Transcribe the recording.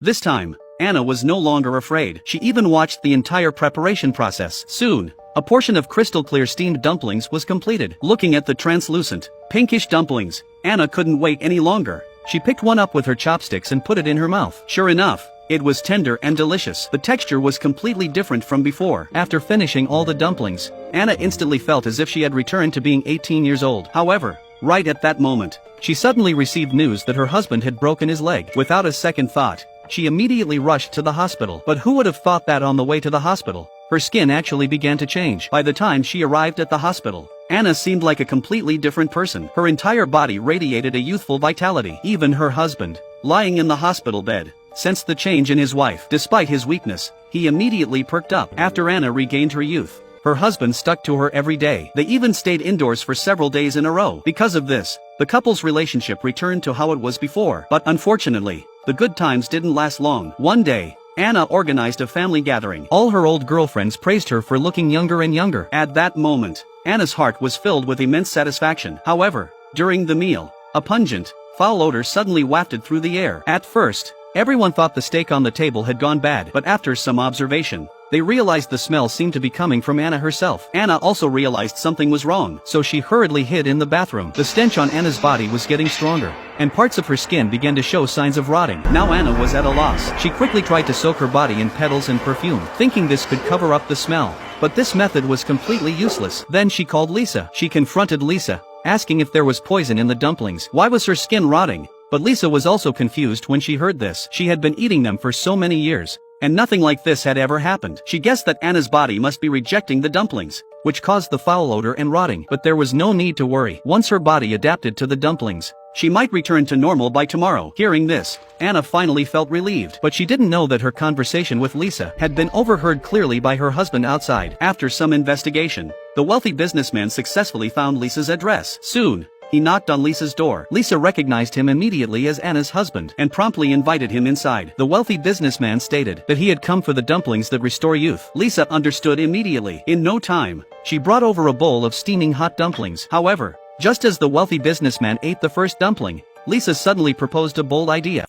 This time, Anna was no longer afraid. She even watched the entire preparation process. Soon, a portion of crystal-clear steamed dumplings was completed. Looking at the translucent, pinkish dumplings, Anna couldn't wait any longer. She picked one up with her chopsticks and put it in her mouth. Sure enough, it was tender and delicious. The texture was completely different from before. After finishing all the dumplings, Anna instantly felt as if she had returned to being 18 years old. However, right at that moment, she suddenly received news that her husband had broken his leg. Without a second thought, she immediately rushed to the hospital. But who would have thought that on the way to the hospital, her skin actually began to change? By the time she arrived at the hospital, Anna seemed like a completely different person. Her entire body radiated a youthful vitality. Even her husband, lying in the hospital bed, sensed the change in his wife. Despite his weakness, he immediately perked up. After Anna regained her youth, her husband stuck to her every day. They even stayed indoors for several days in a row. Because of this, the couple's relationship returned to how it was before. But unfortunately, the good times didn't last long. One day, Anna organized a family gathering. All her old girlfriends praised her for looking younger and younger. At that moment, Anna's heart was filled with immense satisfaction. However, during the meal, a pungent, foul odor suddenly wafted through the air. At first, everyone thought the steak on the table had gone bad, but after some observation, they realized the smell seemed to be coming from Anna herself. Anna also realized something was wrong, so she hurriedly hid in the bathroom. The stench on Anna's body was getting stronger, and parts of her skin began to show signs of rotting. Now Anna was at a loss. She quickly tried to soak her body in petals and perfume, thinking this could cover up the smell. But this method was completely useless. Then she called Lisa. She confronted Lisa, asking if there was poison in the dumplings. Why was her skin rotting? But Lisa was also confused when she heard this. She had been eating them for so many years, and nothing like this had ever happened. She guessed that Anna's body must be rejecting the dumplings, which caused the foul odor and rotting. But there was no need to worry. Once her body adapted to the dumplings, she might return to normal by tomorrow. Hearing this, Anna finally felt relieved. But she didn't know that her conversation with Lisa had been overheard clearly by her husband outside. After some investigation, the wealthy businessman successfully found Lisa's address. Soon, he knocked on Lisa's door. Lisa recognized him immediately as Anna's husband and promptly invited him inside. The wealthy businessman stated that he had come for the dumplings that restore youth. Lisa understood immediately. In no time, she brought over a bowl of steaming hot dumplings. However, just as the wealthy businessman ate the first dumpling, Lisa suddenly proposed a bold idea.